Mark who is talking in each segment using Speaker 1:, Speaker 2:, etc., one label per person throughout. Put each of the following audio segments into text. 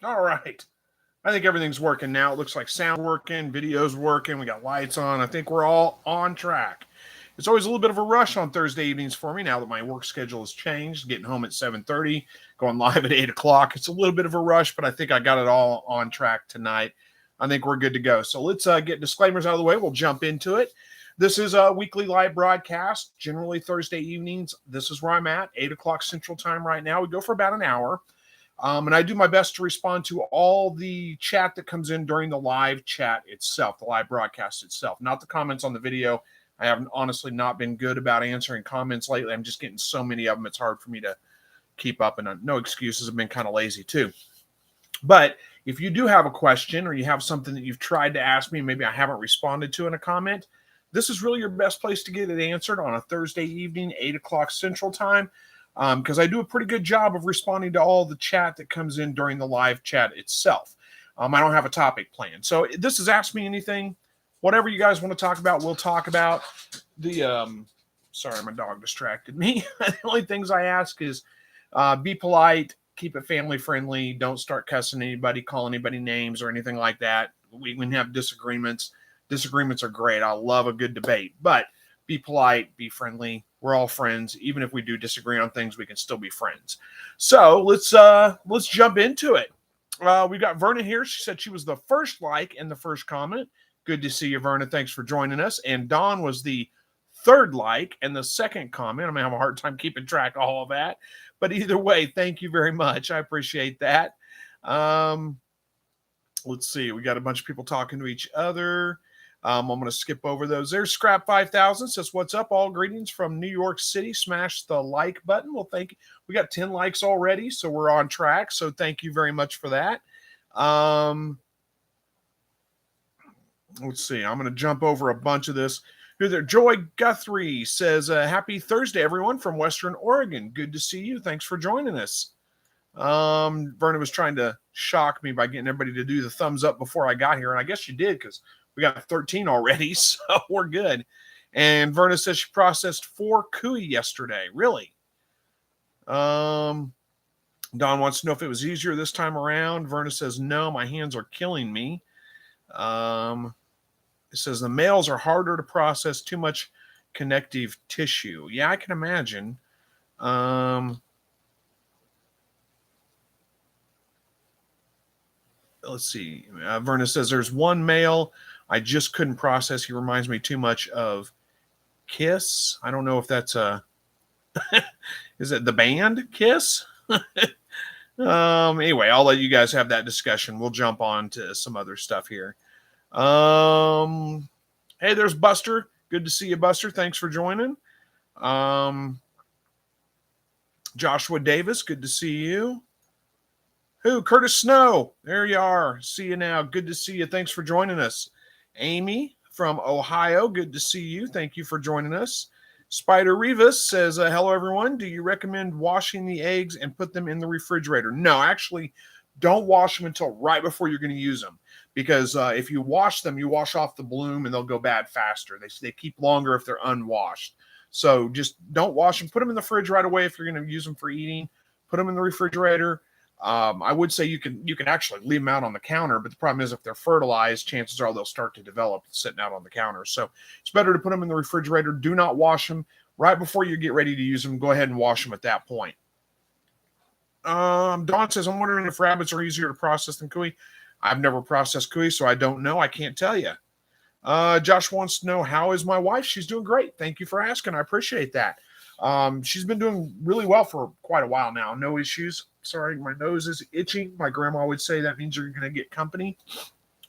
Speaker 1: All right. I think everything's working now. It looks like sound working, video's working, we got lights on. I think we're all on track. It's always a little bit of a rush on Thursday evenings for me now that my work schedule has changed. Getting home at 7:30, going live at 8 o'clock. It's a little bit of a rush, but I think I got it all on track tonight. I think we're good to go. So let's get disclaimers out of the way. We'll jump into it. This is a weekly live broadcast, generally Thursday evenings. This is where I'm at, 8 o'clock Central Time right now. We go for about an hour. And I do my best to respond to all the chat that comes in during the live chat itself, the live broadcast itself, not the comments on the video. I haven't honestly not been good about answering comments lately. I'm just getting so many of them. It's hard for me to keep up, and no excuses. I've been kind of lazy too. But if you do have a question or you have something that you've tried to ask me, maybe I haven't responded to in a comment, this is really your best place to get it answered on a Thursday evening, 8 o'clock Central Time, because I do a pretty good job of responding to all the chat that comes in during the live chat itself. I don't have a topic planned. So this is Ask Me Anything. Whatever you guys want to talk about, we'll talk about. Sorry, my dog distracted me. The only things I ask is be polite, keep it family friendly, don't start cussing anybody, call anybody names or anything like that. We can have disagreements. Disagreements are great. I love a good debate, but be polite, be friendly. We're all friends. Even if we do disagree on things, we can still be friends. So let's jump into it. We got Verna here. She said she was the first like and the first comment. Good to see you, Verna. Thanks for joining us. And Dawn was the third like and the second comment. I'm going to have a hard time keeping track of all of that. But either way, thank you very much. I appreciate that. Let's see. We got a bunch of people talking to each other. I'm going to skip over those. There's Scrap 5000 says, "What's up? All greetings from New York City. Smash the like button." Well, thank you. We got 10 likes already, so we're on track. So thank you very much for that. Let's see. I'm going to jump over a bunch of this. Who there? Joy Guthrie says, "Happy Thursday, everyone from Western Oregon. Good to see you. Thanks for joining us." Vernon was trying to shock me by getting everybody to do the thumbs up before I got here, and I guess you did because we got 13 already, so we're good. And Verna says she processed 4 cuy yesterday. Really? Don wants to know if it was easier this time around. Verna says, no, my hands are killing me. It says the males are harder to process, too much connective tissue. Yeah, I can imagine. Let's see. Verna says there's one male I just couldn't process. He reminds me too much of Kiss. I don't know if that's a is it the band Kiss? Anyway, I'll let you guys have that discussion. We'll jump on to some other stuff here. Hey, there's Buster. Good to see you, Buster. Thanks for joining. Joshua Davis, good to see you. Who? Curtis Snow. There you are. See you now. Good to see you. Thanks for joining us. Amy from Ohio. Good to see you. Thank you for joining us. Spider Rivas says, hello, everyone. Do you recommend washing the eggs and put them in the refrigerator? No, actually, don't wash them until right before you're going to use them. Because if you wash them, you wash off the bloom and they'll go bad faster. They keep longer if they're unwashed. So just don't wash them. Put them in the fridge right away if you're going to use them for eating. Put them in the refrigerator. I would say you can actually leave them out on the counter, but the problem is if they're fertilized, chances are they'll start to develop sitting out on the counter. So it's better to put them in the refrigerator. Do not wash them right before you get ready to use them. Go ahead and wash them at that point. Dawn says, I'm wondering if rabbits are easier to process than cuy. I've never processed cuy, so I don't know. I can't tell you. Josh wants to know, how is my wife? She's doing great. Thank you for asking. I appreciate that. She's been doing really well for quite a while now. No issues. Sorry, my nose is itching. My grandma would say that means you're going to get company.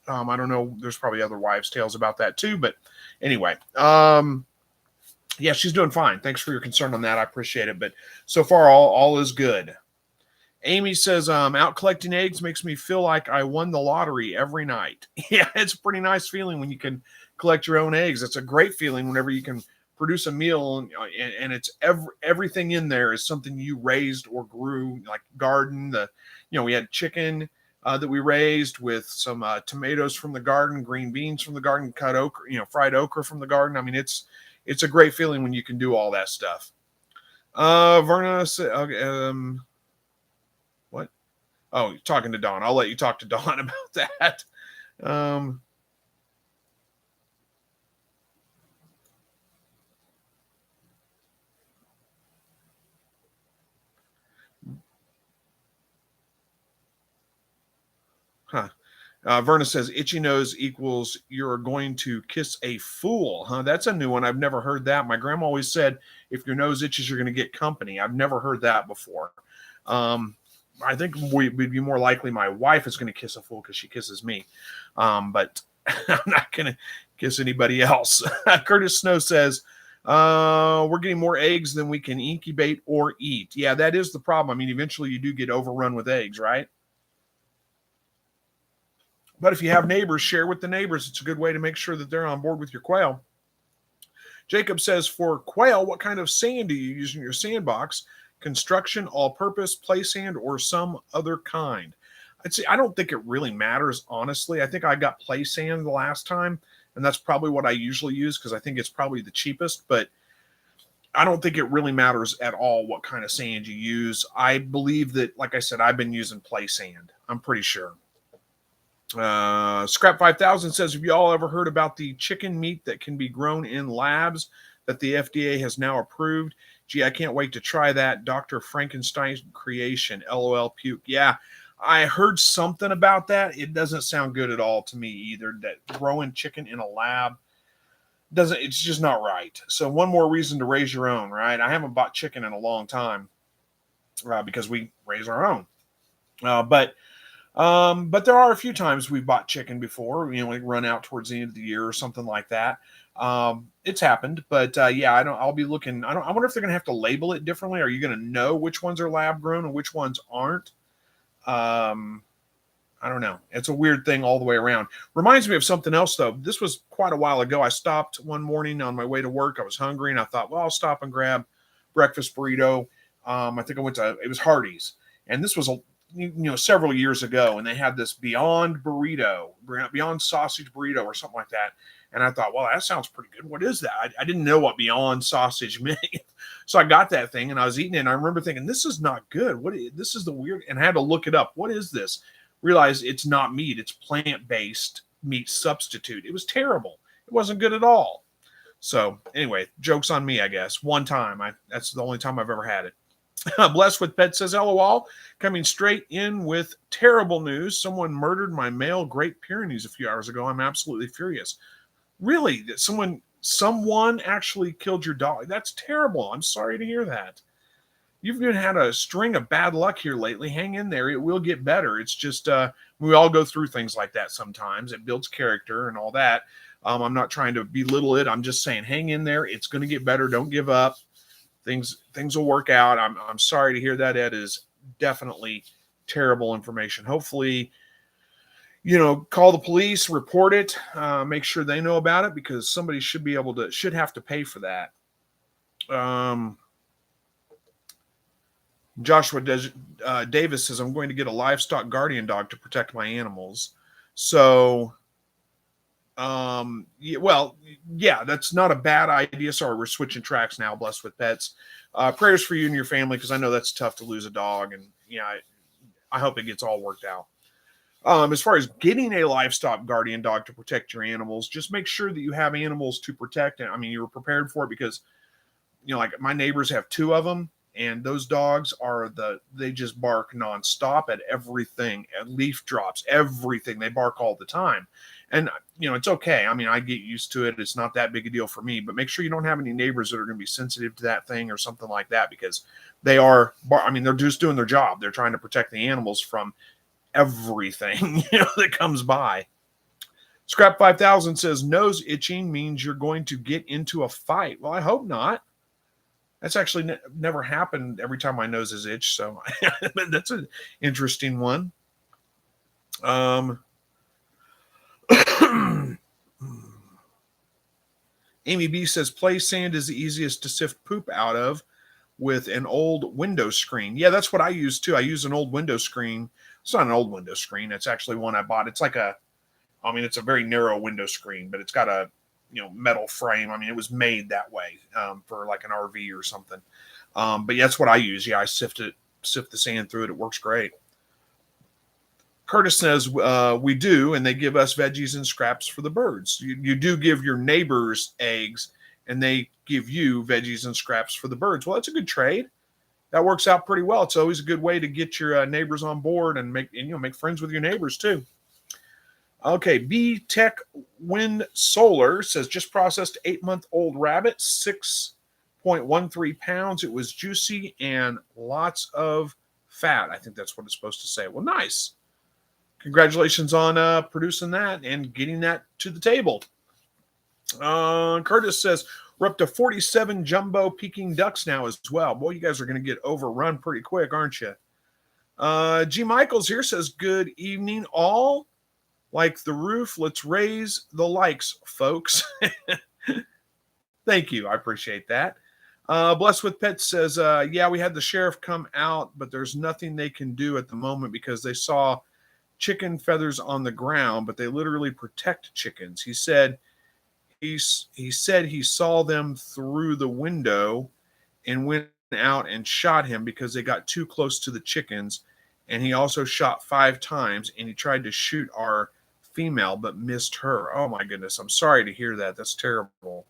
Speaker 1: I don't know. There's probably other wives' tales about that too. But anyway, yeah, she's doing fine. Thanks for your concern on that. I appreciate it. But so far, all is good. Amy says, out collecting eggs makes me feel like I won the lottery every night. Yeah, it's a pretty nice feeling when you can collect your own eggs. It's a great feeling whenever you can produce a meal and it's everything in there is something you raised or grew, like garden. We had chicken that we raised with some tomatoes from the garden, green beans from the garden, cut okra, fried okra from the garden. I mean, it's a great feeling when you can do all that stuff. Verna said, what? Oh, you're talking to Dawn. I'll let you talk to Dawn about that. Um, huh. Verna says itchy nose equals you're going to kiss a fool. Huh? That's a new one. I've never heard that. My grandma always said if your nose itches, you're going to get company. I've never heard that before. Um, I think we'd be more likely my wife is going to kiss a fool because she kisses me. But I'm not going to kiss anybody else. Curtis Snow says, we're getting more eggs than we can incubate or eat. Yeah, that is the problem. I mean, eventually you do get overrun with eggs, right? But if you have neighbors, share with the neighbors. It's a good way to make sure that they're on board with your quail. Jacob says, for quail, what kind of sand do you use in your sandbox? Construction, all purpose, play sand, or some other kind? I'd say I don't think it really matters, honestly. I think I got play sand the last time, and that's probably what I usually use because I think it's probably the cheapest, but I don't think it really matters at all what kind of sand you use. I believe that, like I said, I've been using play sand. I'm pretty sure. Scrap 5000 says, have you all ever heard about the chicken meat that can be grown in labs that the FDA has now approved? Gee, I can't wait to try that. Dr. Frankenstein's creation. LOL puke. Yeah, I heard something about that. It doesn't sound good at all to me either. That growing chicken in a lab doesn't, it's just not right. So one more reason to raise your own, right? I haven't bought chicken in a long time because we raise our own. But there are a few times we've bought chicken before, like run out towards the end of the year or something like that. It's happened, but yeah, I'll be looking. I wonder if they're going to have to label it differently. Are you going to know which ones are lab grown and which ones aren't? Um, I don't know. It's a weird thing all the way around. Reminds me of something else though. This was quite a while ago. I stopped one morning on my way to work. I was hungry and I thought, well, I'll stop and grab breakfast burrito. I think it was Hardee's, and this was several years ago, and they had this Beyond Sausage burrito or something like that. And I thought, well, that sounds pretty good. What is that? I didn't know what Beyond Sausage meant. So I got that thing and I was eating it. And I remember thinking, this is not good. This is the weird, and I had to look it up. What is this? Realized it's not meat. It's plant-based meat substitute. It was terrible. It wasn't good at all. So anyway, joke's on me, I guess. One time. That's the only time I've ever had it. Blessed with Pet says, LOL, coming straight in with terrible news. Someone murdered my male Great Pyrenees a few hours ago. I'm absolutely furious. Really? That someone actually killed your dog? That's terrible. I'm sorry to hear that. You've been had a string of bad luck here lately. Hang in there. It will get better. It's just we all go through things like that sometimes. It builds character and all that. I'm not trying to belittle it. I'm just saying, hang in there. It's going to get better. Don't give up. Things will work out. I'm sorry to hear that. Ed is definitely terrible information. Hopefully, call the police, report it, make sure they know about it because somebody should have to pay for that. Joshua Davis says, I'm going to get a livestock guardian dog to protect my animals. So, yeah, that's not a bad idea. Sorry, we're switching tracks now. Blessed with Pets. Prayers for you and your family because I know that's tough to lose a dog, and I hope it gets all worked out. As far as getting a livestock guardian dog to protect your animals, just make sure that you have animals to protect. And I mean, you were prepared for it because, like my neighbors have two of them, and those dogs they just bark nonstop at everything, at leaf drops, everything. They bark all the time. And, it's okay. I mean, I get used to it. It's not that big a deal for me, but make sure you don't have any neighbors that are going to be sensitive to that thing or something like that, because they're just doing their job. They're trying to protect the animals from everything, that comes by. Scrap 5000 says nose itching means you're going to get into a fight. Well, I hope not. That's actually never happened every time my nose is itched. So that's an interesting one. Amy B says play sand is the easiest to sift poop out of with an old window screen. Yeah, that's what I use too. I use an old window screen. It's not an old window screen. It's actually one I bought. It's it's a very narrow window screen, but it's got a metal frame. I mean, it was made that way for like an RV or something. But yeah, that's what I use. Yeah, I sift the sand through it. It works great. Curtis says we do, and they give us veggies and scraps for the birds. You do give your neighbors eggs, and they give you veggies and scraps for the birds. Well, that's a good trade. That works out pretty well. It's always a good way to get your neighbors on board and make friends with your neighbors too. Okay, B Tech Wind Solar says just processed 8-month-old rabbit, 6.13 pounds. It was juicy and lots of fat. I think that's what it's supposed to say. Well, nice. Congratulations on producing that and getting that to the table. Curtis says we're up to 47 jumbo Peking ducks now as well. Boy, you guys are going to get overrun pretty quick, aren't you? G. Michaels here says, good evening, all. Like the roof, let's raise the likes, folks. Thank you. I appreciate that. Blessed with Pets says, yeah, we had the sheriff come out, but there's nothing they can do at the moment because they saw chicken feathers on the ground, but they literally protect chickens. He said he saw them through the window and went out and shot him because they got too close to the chickens. And he also shot 5 times, and he tried to shoot our female but missed her. Oh my goodness, I'm sorry to hear that. That's terrible.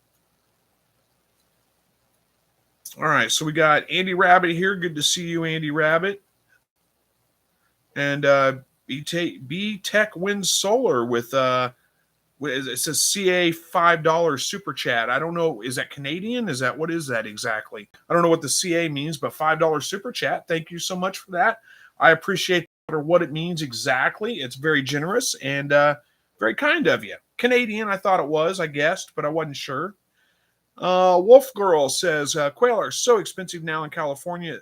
Speaker 1: All right, so we got Andy Rabbit here. Good to see you, Andy Rabbit. And B Tech wins solar with it says CA $5 super chat. I don't know, is that Canadian? What is that exactly? I don't know what the CA means, but $5 super chat. Thank you so much for that. I appreciate what it means exactly. It's very generous and very kind of you. Canadian, I thought it was, I guessed, but I wasn't sure. Wolf Girl says, quail are so expensive now in California.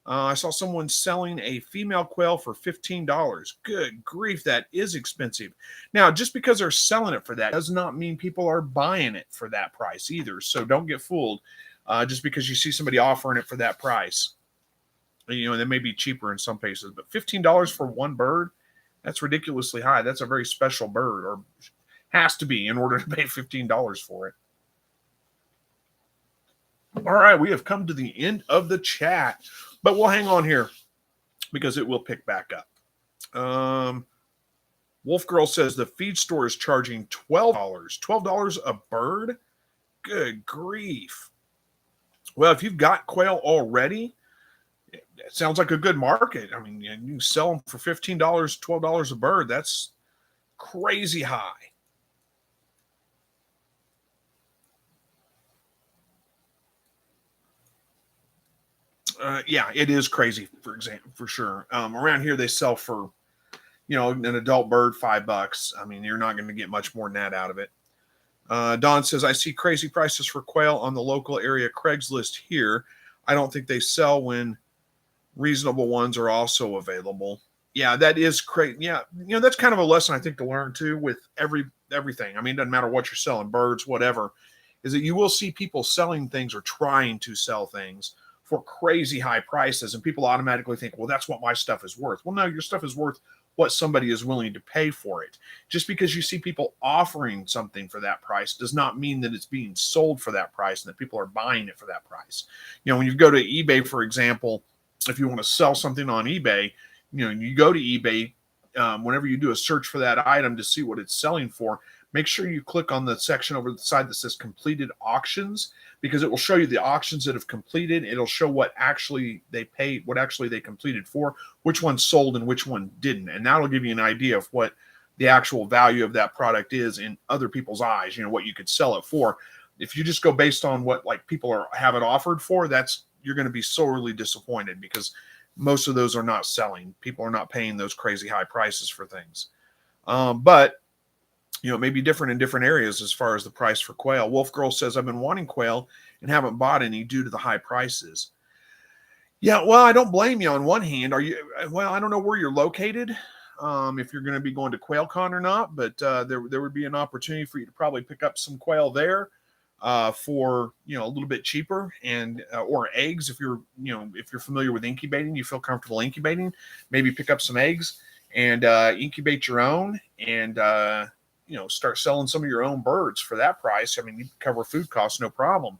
Speaker 1: I saw someone selling a female quail for $15. Good grief, that is expensive. Now, just because they're selling it for that does not mean people are buying it for that price either. So don't get fooled just because you see somebody offering it for that price. You know, they may be cheaper in some places, but $15 for one bird, that's ridiculously high. That's a very special bird, or has to be in order to pay $15 for it. All right, we have come to the end of the chat, but we'll hang on here because it will pick back up. Wolf Girl says the feed store is charging $12 a bird. Good grief. Well, if you've got quail already, it sounds like a good market. I mean, you can sell them for $15, $12 a bird. That's crazy high. Yeah, it is crazy, for sure. Around here, they sell for, an adult bird, $5. I mean, you're not going to get much more than that out of it. Don says, I see crazy prices for quail on the local area Craigslist here. I don't think they sell when reasonable ones are also available. Yeah, that is crazy. Yeah, that's kind of a lesson I think to learn too with everything. I mean, it doesn't matter what you're selling, birds, whatever, is that you will see people selling things or trying to sell things for crazy high prices, and people automatically think, well, that's what my stuff is worth. Well, no, your stuff is worth what somebody is willing to pay for it. Just because you see people offering something for that price does not mean that it's being sold for that price and that people are buying it for that price. When you go to eBay, for example, if you want to sell something on eBay, you go to eBay, whenever you do a search for that item to see what it's selling for, make sure you click on the section over the side that says completed auctions, because it will show you the auctions that have completed. It'll show what actually they paid, what actually they completed for, which one sold and which one didn't. And that'll give you an idea of what the actual value of that product is in other people's eyes, what you could sell it for. If you just go based on what people have it offered for, you're going to be sorely disappointed, because most of those are not selling. People are not paying those crazy high prices for things. But it may be different in different areas as far as the price for quail. Wolf Girl says, I've been wanting quail and haven't bought any due to the high prices. Yeah, well, I don't blame you on one hand. I don't know where you're located, if you're going to be going to QuailCon or not, but there would be an opportunity for you to probably pick up some quail there for a little bit cheaper, and or eggs if you're familiar with incubating, you feel comfortable incubating, maybe pick up some eggs and incubate your own and start selling some of your own birds for that price. I mean, you cover food costs, no problem.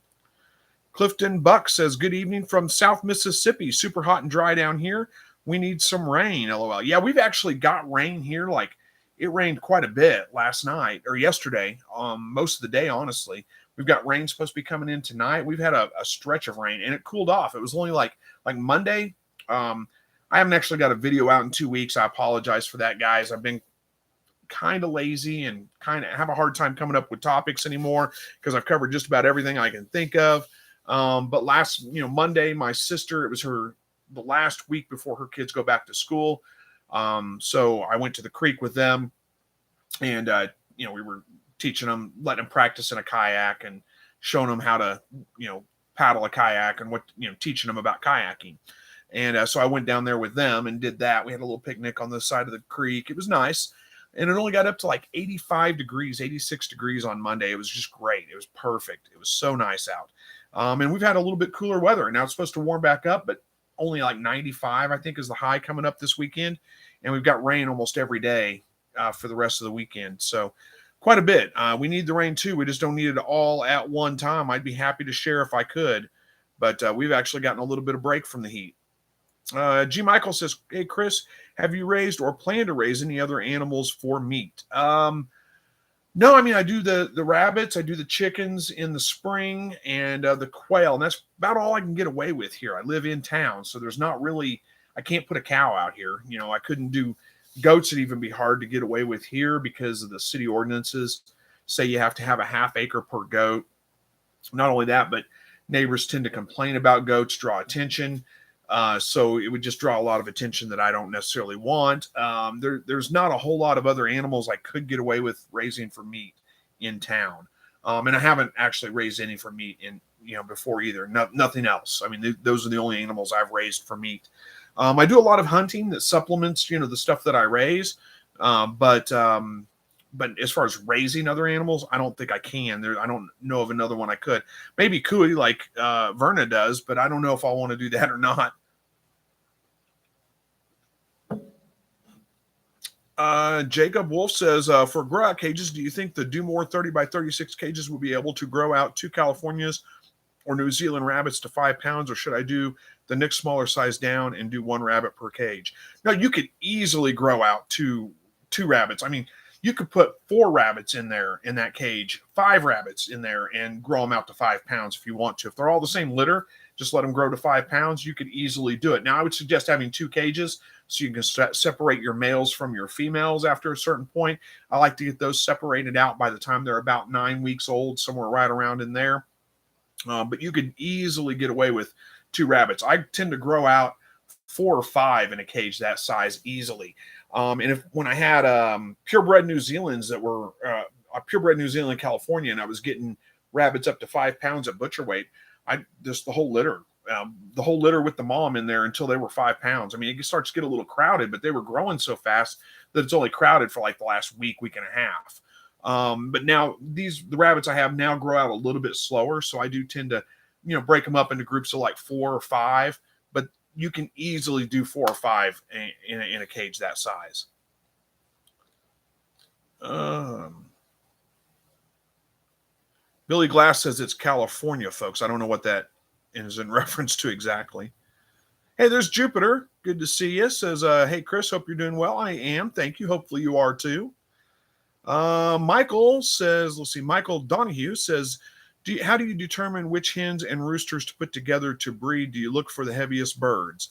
Speaker 1: Clifton Buck says, good evening from South Mississippi. Super hot and dry down here. We need some rain, LOL. Yeah, we've actually got rain here. Like, it rained quite a bit last night or yesterday, most of the day, honestly. We've got rain supposed to be coming in tonight. We've had a stretch of rain, and it cooled off. It was only like Monday. I haven't actually got a video out in 2 weeks. I apologize for that, guys. I've been kind of lazy and kind of have a hard time coming up with topics anymore because I've covered just about everything I can think of. But last, Monday, my sister, it was the last week before her kids go back to school. So I went to the creek with them, and we were teaching them, letting them practice in a kayak and showing them how to, paddle a kayak and teaching them about kayaking. And so I went down there with them and did that. We had a little picnic on the side of the creek. It was nice. And it only got up to like 85 degrees, 86 degrees on Monday. It was just great. It was perfect. It was so nice out. And we've had a little bit cooler weather. Now it's supposed to warm back up, but only like 95, I think, is the high coming up this weekend. And we've got rain almost every day for the rest of the weekend. So quite a bit. We need the rain too. We just don't need it all at one time. I'd be happy to share if I could. But we've actually gotten a little bit of break from the heat. G. Michael says, hey, Chris, have you raised or plan to raise any other animals for meat? No, I mean, I do the rabbits, I do the chickens in the spring, and the quail, and that's about all I can get away with here. I live in town, so there's not really, I can't put a cow out here. I couldn't do goats. It'd even be hard to get away with here because of the city ordinances say you have to have a half acre per goat. Not only that, but neighbors tend to complain about goats, draw attention. So it would just draw a lot of attention that I don't necessarily want. There's not a whole lot of other animals I could get away with raising for meat in town. And I haven't actually raised any for meat before either. Nothing else. I mean, those are the only animals I've raised for meat. I do a lot of hunting that supplements, the stuff that I raise. But as far as raising other animals, I don't think I can. I don't know of another one I could. Maybe Cooey, like Verna does, but I don't know if I want to do that or not. Jacob Wolf says, for grow out cages, do you think the Do More 30 by 36 cages will be able to grow out 2 Californias or New Zealand rabbits to 5 pounds, or should I do the next smaller size down and do 1 rabbit per cage? No, you could easily grow out two rabbits. I mean, you could put 4 rabbits in there in that cage, 5 rabbits in there, and grow them out to 5 pounds if you want to. If they're all the same litter, just let them grow to 5 pounds. You could easily do it. Now, I would suggest having 2 cages so you can separate your males from your females after a certain point. I like to get those separated out by the time they're about 9 weeks old, somewhere right around in there. But you could easily get away with 2 rabbits. I tend to grow out 4 or 5 in a cage that size easily. And when I had purebred New Zealands that were a purebred New Zealand California, and I was getting rabbits up to 5 pounds at butcher weight, just the whole litter with the mom in there until they were 5 pounds. I mean, it starts to get a little crowded, but they were growing so fast that it's only crowded for like the last week and a half. But now the rabbits I have now grow out a little bit slower, so I do tend to, break them up into groups of like 4 or 5. But you can easily do 4 or 5 in a cage that size. Billy Glass says it's California, folks. I don't know what that is in reference to exactly. Hey, there's Jupiter. Good to see you. Says, hey, Chris, hope you're doing well. I am. Thank you. Hopefully you are too. Michael says, let's see, Michael Donahue says, how do you determine which hens and roosters to put together to breed? Do you look for the heaviest birds?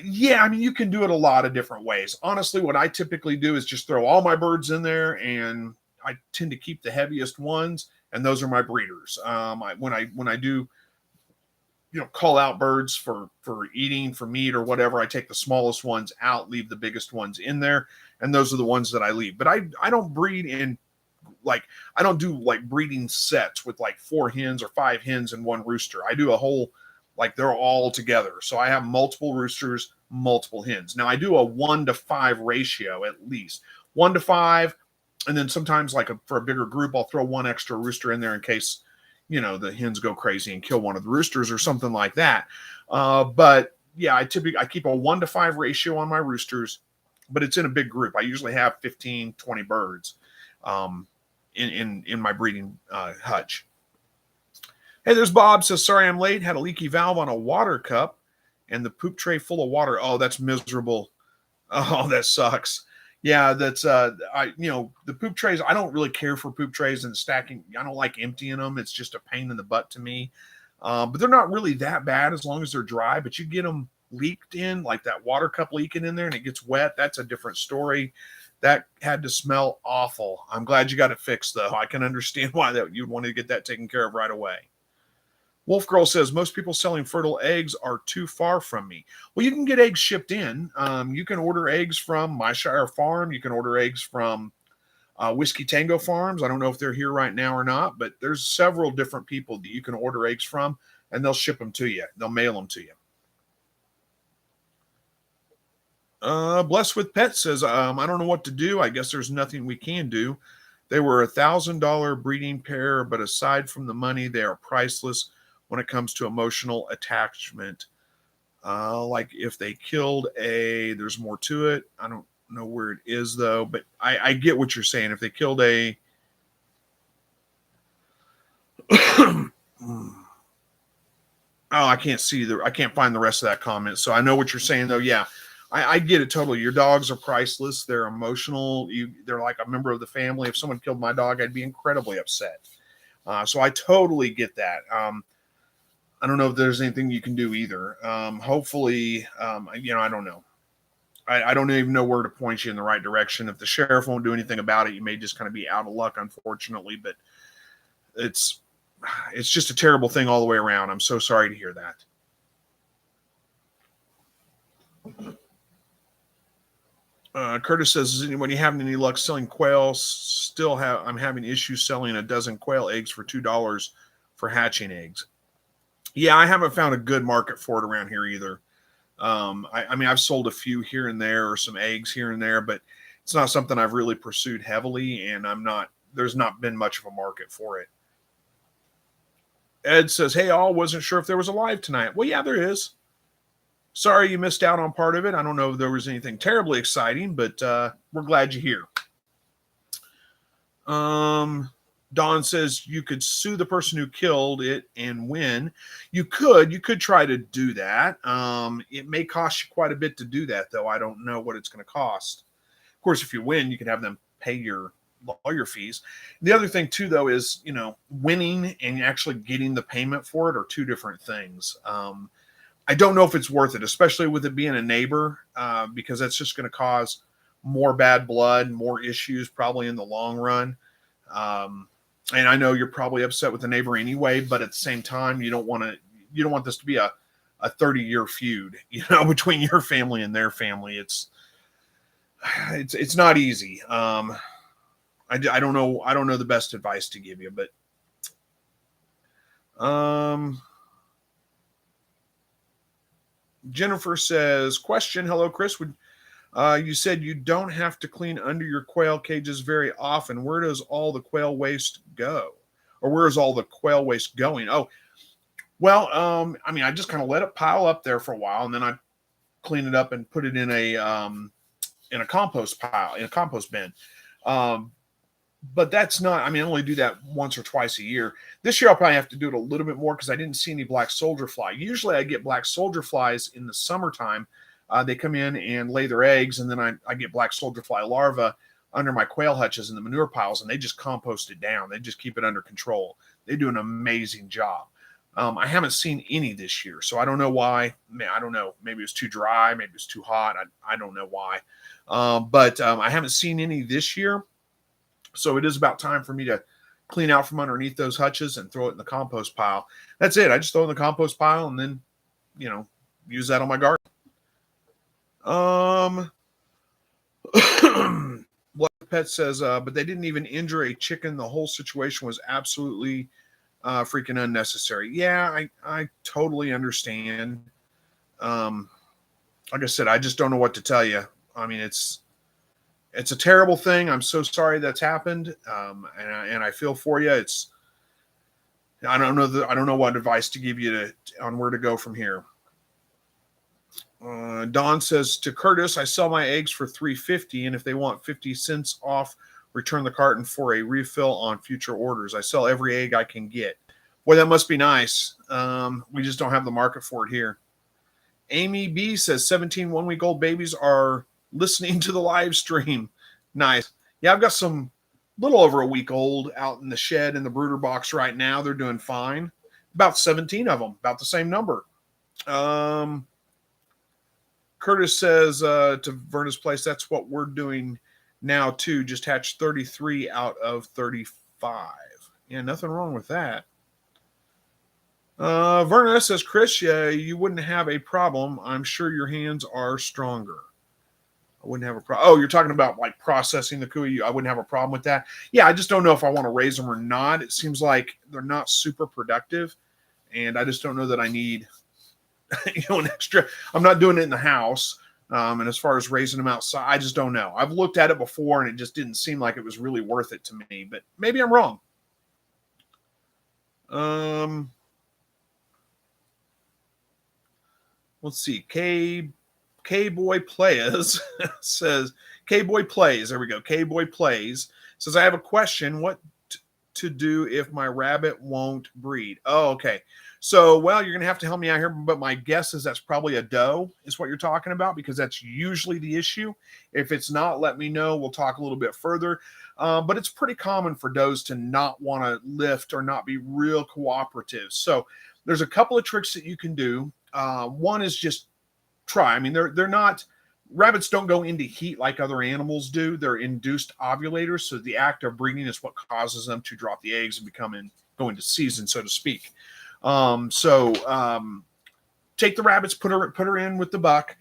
Speaker 1: Yeah, I mean, you can do it a lot of different ways. Honestly, what I typically do is just throw all my birds in there, and I tend to keep the heaviest ones, and those are my breeders. When I do, call out birds for eating, for meat or whatever, I take the smallest ones out, leave the biggest ones in there, and those are the ones that I leave. But I don't breed in, I don't do breeding sets with 4 hens or 5 hens and 1 rooster. I do a whole, they're all together. So I have multiple roosters, multiple hens. Now I do a 1-to-5 ratio at least, 1 to 5. And then sometimes for a bigger group, I'll throw 1 extra rooster in there in case, the hens go crazy and kill one of the roosters or something like that. But yeah, I keep a 1-to-5 ratio on my roosters, but it's in a big group. I usually have 15, 20 birds in my breeding hutch. Hey, there's Bob. Says, sorry I'm late. Had a leaky valve on a water cup and the poop tray full of water. Oh, that's miserable. Oh, that sucks. Yeah, that's the poop trays. I don't really care for poop trays and stacking. I don't like emptying them. It's just a pain in the butt to me. But they're not really that bad as long as they're dry. But you get them leaked in, like that water cup leaking in there, and it gets wet. That's a different story. That had to smell awful. I'm glad you got it fixed, though. I can understand why that you'd want to get that taken care of right away. Wolf Girl says, most people selling fertile eggs are too far from me. Well, you can get eggs shipped in. You can order eggs from My Shire Farm. You can order eggs from Whiskey Tango Farms. I don't know if they're here right now or not, but there's several different people that you can order eggs from, and they'll ship them to you. They'll mail them to you. Blessed with Pets says, I don't know what to do. I guess there's nothing we can do. They were $1,000 breeding pair, but aside from the money, they are priceless when it comes to emotional attachment. Like if they killed there's more to it. I don't know where it is though, but I get what you're saying. If they killed oh, I can't find the rest of that comment. So I know what you're saying though. Yeah, I get it totally. Your dogs are priceless. They're emotional. They're like a member of the family. If someone killed my dog, I'd be incredibly upset. So I totally get that. I don't know if there's anything you can do either. Hopefully, I don't know. I don't even know where to point you in the right direction. If the sheriff won't do anything about it, you may just kind of be out of luck, unfortunately. But it's just a terrible thing all the way around. I'm so sorry to hear that. Curtis says, is anybody having any luck selling quail? I'm having issues selling a dozen quail eggs for $2 for hatching eggs. Yeah, I haven't found a good market for it around here either. I mean, I've sold a few here and there or some eggs here and there, but it's not something I've really pursued heavily, and there's not been much of a market for it. Ed says, hey, all, wasn't sure if there was a live tonight. Well, yeah, there is. Sorry you missed out on part of it. I don't know if there was anything terribly exciting, but we're glad you're here. Don says you could sue the person who killed it and win. You could try to do that. It may cost you quite a bit to do that, though. I don't know what it's going to cost. Of course, if you win, you can have them pay your lawyer fees. The other thing, too, though, is, winning and actually getting the payment for it are two different things. I don't know if it's worth it, especially with it being a neighbor, because that's just going to cause more bad blood, more issues probably in the long run. And I know you're probably upset with the neighbor anyway, but at the same time, you don't want this to be a 30-year feud, between your family and their family. It's not easy. I don't know the best advice to give you, but Jennifer says, question, hello, Chris. You said you don't have to clean under your quail cages very often. Where does all the quail waste go? Or where is all the quail waste going? Oh, well, I mean, I just kind of let it pile up there for a while, and then I clean it up and put it in a compost pile, in a compost bin. But that's not, I mean, I only do that once or twice a year. This year I'll probably have to do it a little bit more because I didn't see any black soldier fly. Usually I get black soldier flies in the summertime. They come in and lay their eggs, and then I get black soldier fly larvae under my quail hutches in the manure piles, and they just compost it down. They just keep it under control. They do an amazing job. I haven't seen any this year, so I don't know why. I don't know. Maybe it was too dry. Maybe it's too hot. I don't know why. But I haven't seen any this year. So it is about time for me to clean out from underneath those hutches and throw it in the compost pile. That's it. I just throw it in the compost pile and then, use that on my garden. What Pet says, but they didn't even injure a chicken. The whole situation was absolutely freaking unnecessary. Yeah, I totally understand. Like I said, I just don't know what to tell you. I mean, it's a terrible thing. I'm so sorry that's happened. And I feel for you. I don't know what advice to give you on where to go from here. Don says to Curtis, I sell my eggs for $3.50, and if they want 50 cents off, return the carton for a refill on future orders. I sell every egg I can get. Boy, that must be nice. We just don't have the market for it here. Amy B says 17 one-week-old babies are listening to the live stream. Nice. Yeah, I've got some little over a week old out in the shed in the brooder box right now. They're doing fine. About 17 of them, about the same number. Curtis says to Verna's place, that's what we're doing now too. Just hatched 33 out of 35. Yeah, nothing wrong with that. Verna says, Chris, you wouldn't have a problem. I'm sure your hands are stronger. I wouldn't have a problem. Oh, you're talking about like processing the cooey. I wouldn't have a problem with that. Yeah, I just don't know if I want to raise them or not. It seems like they're not super productive, and I just don't know that I need an extra. I'm not doing it in the house. And as far as raising them outside, I just don't know. I've looked at it before, and it just didn't seem like it was really worth it to me. But maybe I'm wrong. Let's see. K-Boy Plays says, K-Boy Plays, there we go. K-Boy Plays says, I have a question. What to do if my rabbit won't breed? Oh, okay. So, well, you're going to have to help me out here, but my guess is that's probably a doe is what you're talking about, because that's usually the issue. If it's not, let me know. We'll talk a little bit further. But it's pretty common for does to not want to lift or not be real cooperative. So there's a couple of tricks that you can do. One is just try. I mean, they're not, rabbits don't go into heat like other animals do. They're induced ovulators. So the act of breeding is what causes them to drop the eggs and go into season, so to speak. Take the rabbits, put her in with the buck,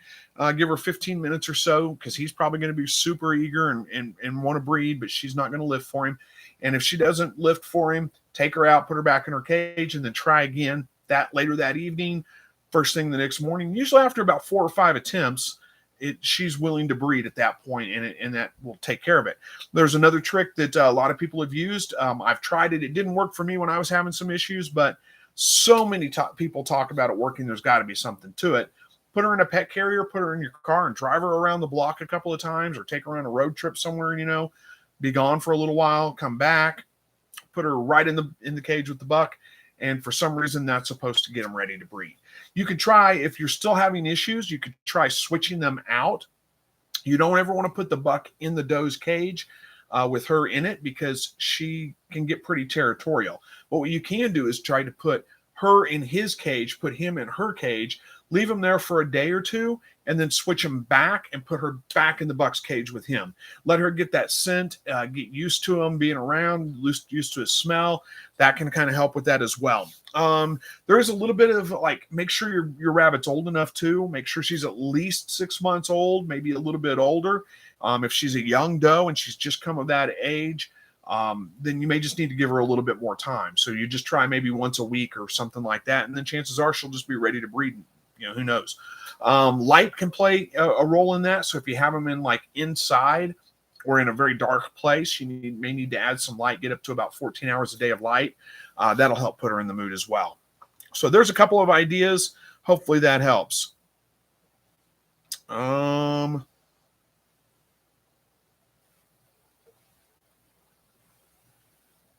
Speaker 1: give her 15 minutes or so, because he's probably going to be super eager and want to breed, but she's not going to lift for him. And if she doesn't lift for him, take her out, put her back in her cage, and then try again later that evening, first thing the next morning. Usually after about 4 or 5 attempts, she's willing to breed at that point, and that will take care of it. There's another trick that a lot of people have used. I've tried it. It didn't work for me when I was having some issues, but so many people talk about it working. There's got to be something to it. Put her in a pet carrier, put her in your car, and drive her around the block a couple of times, or take her on a road trip somewhere, be gone for a little while, come back, put her right in the cage with the buck, and for some reason that's supposed to get them ready to breed. You could try, if you're still having issues, you could try switching them out. You don't ever want to put the buck in the doe's cage with her in it, because she can get pretty territorial. But what you can do is try to put her in his cage, put him in her cage, leave him there for a day or two, and then switch him back and put her back in the buck's cage with him. Let her get that scent, get used to him being around, used to his smell. That can kind of help with that as well. There is a little bit of make sure your rabbit's old enough too. Make sure she's at least 6 months old, maybe a little bit older. If she's a young doe and she's just come of that age, then you may just need to give her a little bit more time. So you just try maybe once a week or something like that, and then chances are she'll just be ready to breed. Who knows? Light can play a role in that. So if you have them in inside or in a very dark place, you may need to add some light, get up to about 14 hours a day of light. That'll help put her in the mood as well. So there's a couple of ideas. Hopefully that helps.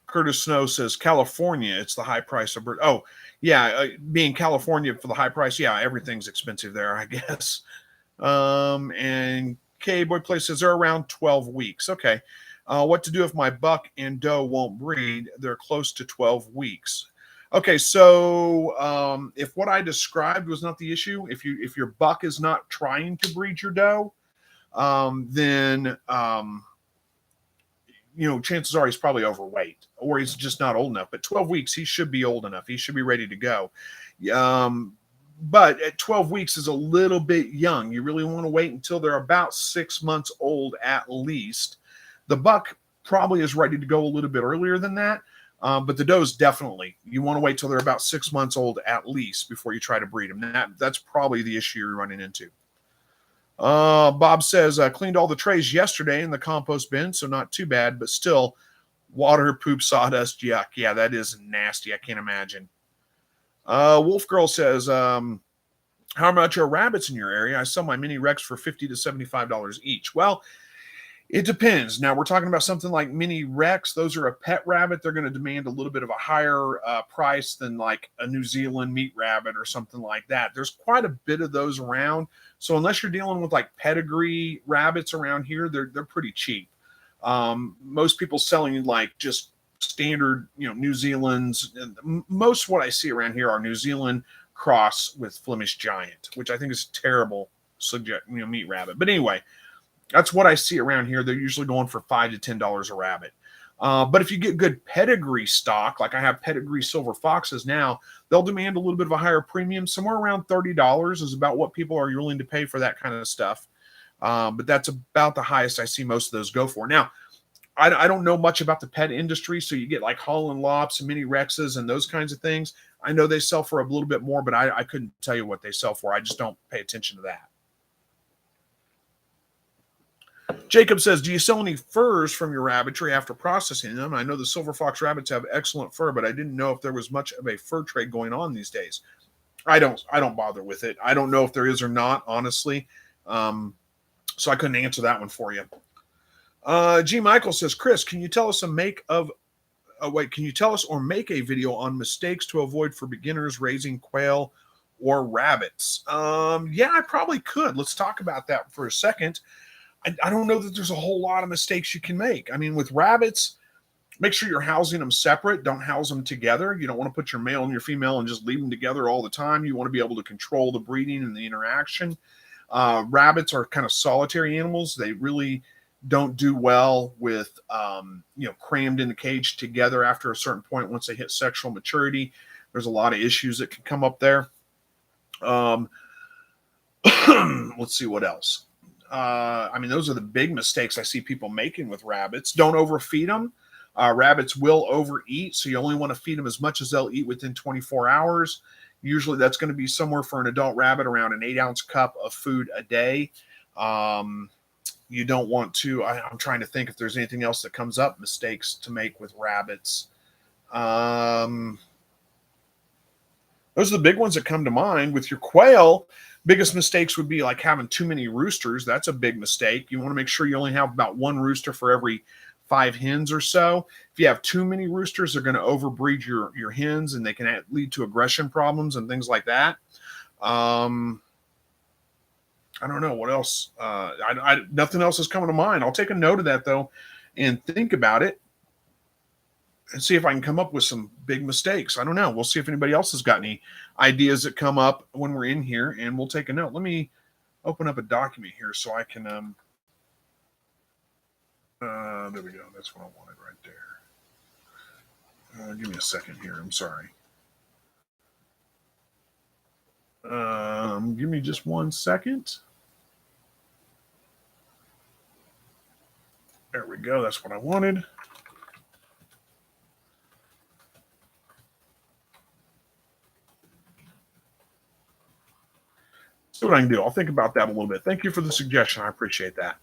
Speaker 1: Curtis Snow says, California, it's the high price of bird. Oh, yeah, being California for the high price, yeah, everything's expensive there, I guess. And K-Boy Play says they're around 12 weeks. Okay. What to do if my buck and doe won't breed? They're close to 12 weeks. Okay, so if what I described was not the issue, if your buck is not trying to breed your doe, then chances are he's probably overweight, or he's just not old enough. But 12 weeks, he should be old enough. He should be ready to go. But at 12 weeks is a little bit young. You really want to wait until they're about 6 months old at least. The buck probably is ready to go a little bit earlier than that. But the does definitely, you want to wait till they're about 6 months old at least before you try to breed them. That's probably the issue you're running into. Bob says, I cleaned all the trays yesterday in the compost bin, so not too bad, but still water, poop, sawdust, yuck. Yeah, that is nasty. I can't imagine. Wolf Girl says, how much are rabbits in your area? I sell my mini Rex for $50 to $75 each. Well, It depends. Now we're talking about something like mini Rex. Those are a pet rabbit. They're going to demand a little bit of a higher price than like a New Zealand meat rabbit or something like that. There's quite a bit of those around. So unless you're dealing with like pedigree rabbits around here, they're pretty cheap. Most people selling like just standard, New Zealand's. Most what I see around here are New Zealand cross with Flemish Giant, which I think is terrible subject, meat rabbit. But anyway, that's what I see around here. They're usually going for $5 to $10 a rabbit. But if you get good pedigree stock, like I have pedigree silver foxes now, they'll demand a little bit of a higher premium. Somewhere around $30 is about what people are willing to pay for that kind of stuff. But that's about the highest I see most of those go for. Now, I don't know much about the pet industry, so you get like Holland Lops and Mini Rexes and those kinds of things. I know they sell for a little bit more, but I couldn't tell you what they sell for. I just don't pay attention to that. Jacob says, do you sell any furs from your rabbitry after processing them? I know the silver fox rabbits have excellent fur, but I didn't know if there was much of a fur trade going on these days. I don't bother with it. I don't know if there is or not, honestly. So I couldn't answer that one for you. G. Michael says, Chris, can you tell us can you tell us or make a video on mistakes to avoid for beginners raising quail or rabbits? Yeah, I probably could. Let's talk about that for a second. I don't know that there's a whole lot of mistakes you can make. I mean, with rabbits, make sure you're housing them separate. Don't house them together. You don't want to put your male and your female and just leave them together all the time. You want to be able to control the breeding and the interaction. Rabbits are kind of solitary animals. They really don't do well with, crammed in the cage together after a certain point. Once they hit sexual maturity, there's a lot of issues that can come up there. Let's see what else. Those are the big mistakes I see people making with rabbits. Don't overfeed them. Rabbits will overeat, so you only want to feed them as much as they'll eat within 24 hours. Usually that's going to be somewhere for an adult rabbit around an 8-ounce cup of food a day. You don't want to, I'm trying to think if there's anything else that comes up, mistakes to make with rabbits. Those are the big ones that come to mind. With your quail, biggest mistakes would be like having too many roosters. That's a big mistake. You want to make sure you only have about one rooster for every 5 hens or so. If you have too many roosters, they're going to overbreed your hens, and they can lead to aggression problems and things like that. I don't know what else. Nothing else is coming to mind. I'll take a note of that though, and think about it, and see if I can come up with some big mistakes. I don't know. We'll see if anybody else has got any ideas that come up when we're in here, and we'll take a note. Let me open up a document here so I can. There we go. That's what I wanted right there. Give me a second here. I'm sorry. Give me just 1 second. There we go. That's what I wanted. See what I can do. I'll think about that a little bit. Thank you for the suggestion. I appreciate that.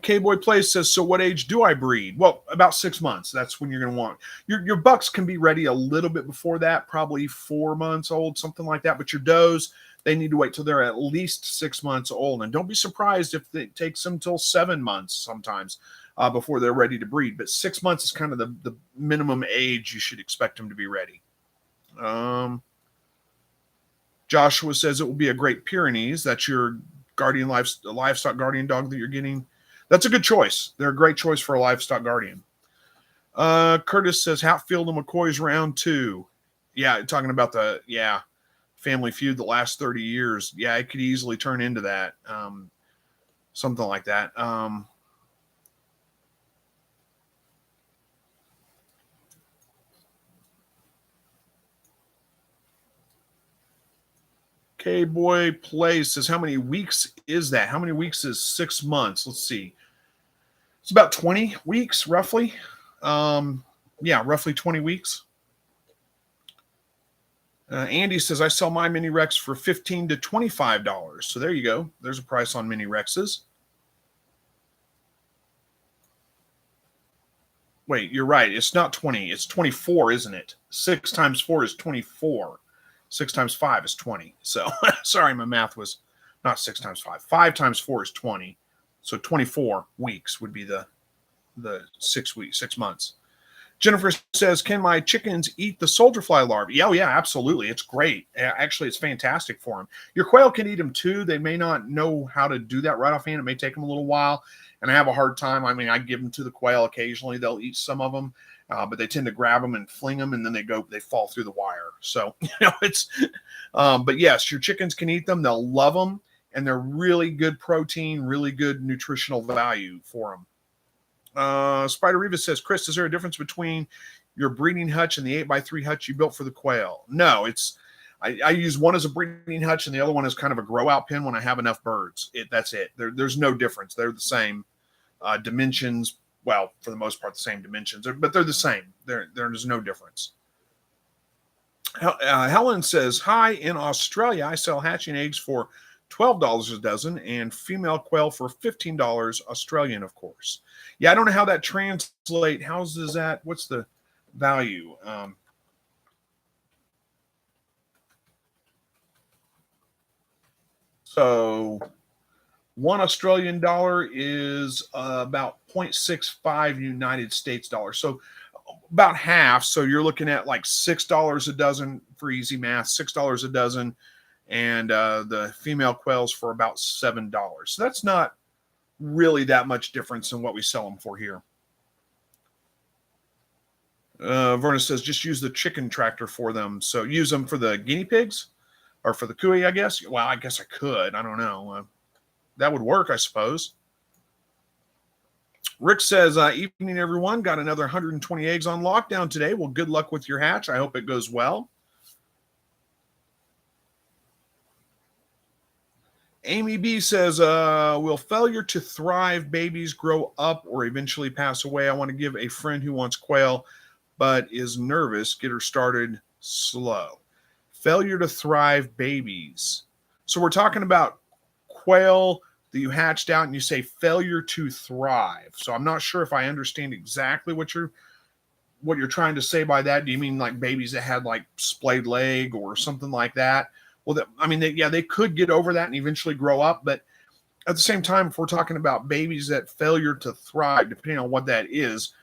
Speaker 1: K-Boy Place says, so what age do I breed? Well, about 6 months. That's when you're going to want your bucks can be ready a little bit before that, probably 4 months old, something like that. But your does, they need to wait till they're at least 6 months old. And don't be surprised if it takes them till 7 months sometimes before they're ready to breed. But 6 months is kind of the minimum age you should expect them to be ready. Joshua says it will be a Great Pyrenees. That's your livestock guardian dog that you're getting. That's a good choice. They're a great choice for a livestock guardian. Curtis says Hatfield and McCoy's round 2. Yeah, talking about Family Feud the last 30 years. Yeah, it could easily turn into that. Something like that. K-Boy Plays says, how many weeks is that? How many weeks is 6 months? Let's see. It's about 20 weeks, roughly. Roughly 20 weeks. Andy says, I sell my Mini Rex for $15 to $25. So there you go. There's a price on Mini Rexes. Wait, you're right. It's not 20. It's 24, isn't it? 6 times 4 is 24. 6 times 5 is 20. So sorry, my math was not 6 times 5. 5 times 4 is 20. So 24 weeks would be the 6 months. Jennifer says, can my chickens eat the soldier fly larvae? Yeah, absolutely. It's great. Actually, it's fantastic for them. Your quail can eat them too. They may not know how to do that right offhand. It may take them a little while, and I have a hard time. I mean, I give them to the quail occasionally. They'll eat some of them, but they tend to grab them and fling them, and then they fall through the wire. So, it's, but yes, your chickens can eat them. They'll love them, and they're really good protein, really good nutritional value for them. Spider Reva says, Chris, is there a difference between your breeding hutch and the 8x3 hutch you built for the quail? No, I use one as a breeding hutch and the other one is kind of a grow out pen when I have enough birds. That's it. There's no difference. They're the same dimensions. Well, for the most part, the same dimensions, but they're the same. There's no difference. Helen says, hi, in Australia, I sell hatching eggs for $12 a dozen and female quail for $15 Australian, of course. Yeah, I don't know how that translates. What's the value? So one Australian dollar is about 0.65 United States dollars. So about half. So you're looking at like $6 a dozen for easy math, $6 a dozen. And the female quails for about $7. So that's not really that much difference in what we sell them for here. Verna says, just use the chicken tractor for them. So use them for the guinea pigs or for the cooey, I guess. Well, I guess I could. I don't know. That would work, I suppose. Rick says, evening, everyone. Got another 120 eggs on lockdown today. Well, good luck with your hatch. I hope it goes well. Amy B says, will failure to thrive babies grow up or eventually pass away? I want to give a friend who wants quail but is nervous, get her started slow. Failure to thrive babies. So we're talking about quail that you hatched out and you say failure to thrive. So I'm not sure if I understand exactly what you're trying to say by that. Do you mean like babies that had like splayed leg or something like that? Well, they could get over that and eventually grow up. But at the same time, if we're talking about babies that failure to thrive, depending on what that is,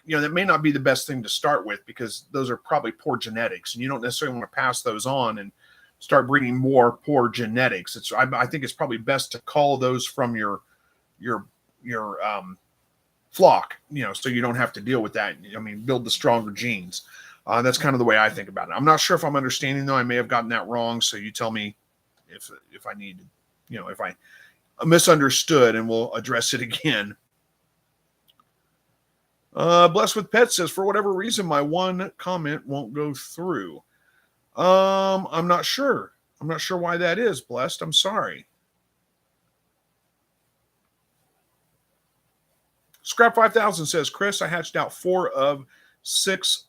Speaker 1: that may not be the best thing to start with because those are probably poor genetics. And you don't necessarily want to pass those on and start breeding more poor genetics. I think it's probably best to call those from your flock, so you don't have to deal with that. Build the stronger genes. That's kind of the way I think about it. I'm not sure if I'm understanding, though. I may have gotten that wrong. So you tell me if I need, if I misunderstood, and we'll address it again. Blessed with Pets says, for whatever reason, my one comment won't go through. I'm not sure. I'm not sure why that is, Blessed. I'm sorry. Scrap 5000 says, Chris, I hatched out 4 of 6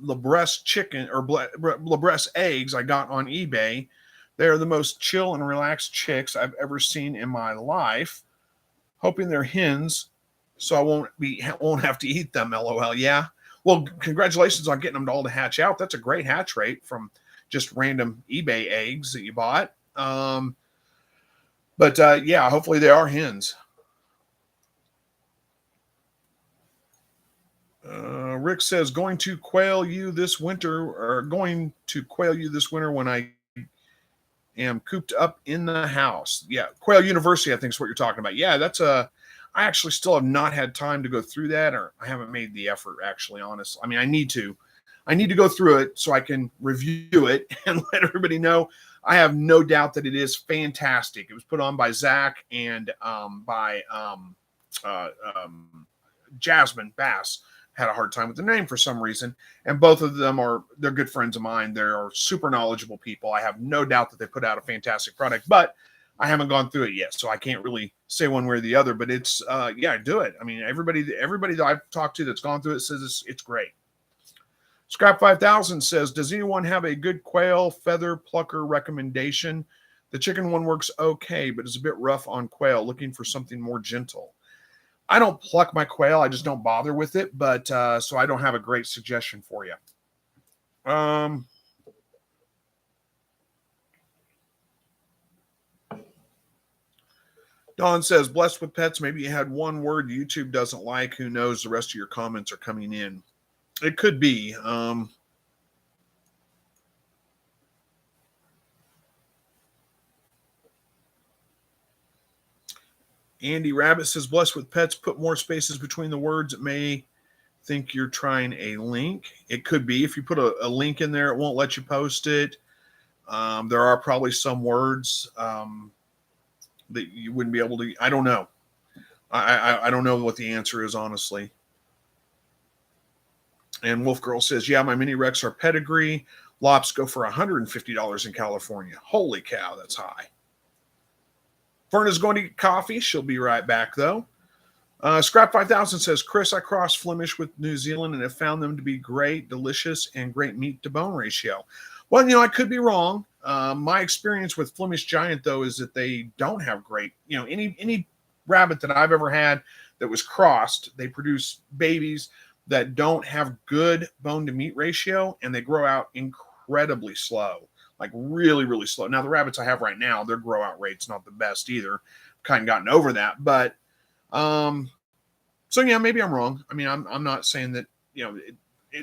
Speaker 1: Lebrest chicken or Lebrest eggs I got on eBay. They are the most chill and relaxed chicks I've ever seen in my life. Hoping they're hens, so I won't have to eat them. LOL. Yeah. Well, congratulations on getting them all to hatch out. That's a great hatch rate from just random eBay eggs that you bought. But yeah, hopefully they are hens. Rick says, going to quail you this winter when I am cooped up in the house. Yeah, Quail University, I think is what you're talking about. Yeah, I actually still have not had time to go through that, or I haven't made the effort, actually, honestly. I need to go through it so I can review it and let everybody know. I have no doubt that it is fantastic. It was put on by Zach and by Jasmine Bass. Had a hard time with the name for some reason, and both of them they're good friends of mine. They're super knowledgeable people. I have no doubt that they put out a fantastic product, but I haven't gone through it yet, so I can't really say one way or the other. But it's do it. Everybody that I've talked to that's gone through it says it's great. Scrap 5000 says, does anyone have a good quail feather plucker recommendation? The chicken one works okay, but it's a bit rough on quail. Looking for something more gentle. I don't pluck my quail. I just don't bother with it. But so I don't have a great suggestion for you. Don says, blessed with pets. Maybe you had one word YouTube doesn't like. Who knows? The rest of your comments are coming in. It could be. Andy Rabbit says, blessed with pets. Put more spaces between the words. It may think you're trying a link. It could be. If you put a link in there, it won't let you post it. There are probably some words that you wouldn't be able to. I don't know. I don't know what the answer is, honestly. And Wolf Girl says, yeah, my mini Rex are pedigree. Lops go for $150 in California. Holy cow, that's high. Verna's going to get coffee. She'll be right back, though. Scrap 5000 says, Chris, I crossed Flemish with New Zealand and have found them to be great, delicious, and great meat to bone ratio. Well, I could be wrong. My experience with Flemish Giant, though, is that they don't have great, any rabbit that I've ever had that was crossed, they produce babies that don't have good bone to meat ratio, and they grow out incredibly slow, like really, really slow. Now, the rabbits I have right now, their grow out rate's not the best either. Kind of gotten over that, but so yeah, maybe I'm wrong. I mean, I'm not saying that,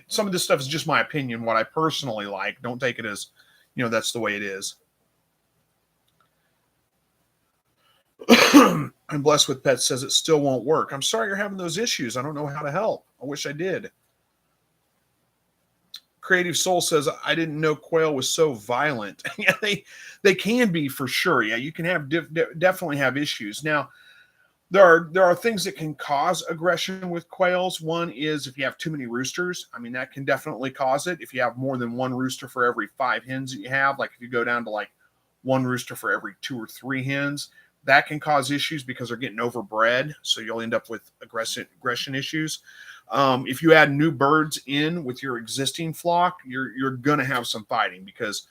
Speaker 1: some of this stuff is just my opinion, what I personally like. Don't take it as, that's the way it is. I'm blessed with pets says it still won't work. I'm sorry you're having those issues. I don't know how to help. I wish I did. Creative Soul says, I didn't know quail was so violent. Yeah, they can be for sure. Yeah, you can have definitely have issues. Now, there are things that can cause aggression with quails. One is if you have too many roosters. I mean, that can definitely cause it. If you have more than one rooster for every 5 hens that you have, like if you go down to like one rooster for every 2 or 3 hens, that can cause issues because they're getting overbred. So you'll end up with aggression issues. If you add new birds in with your existing flock, you're going to have some fighting because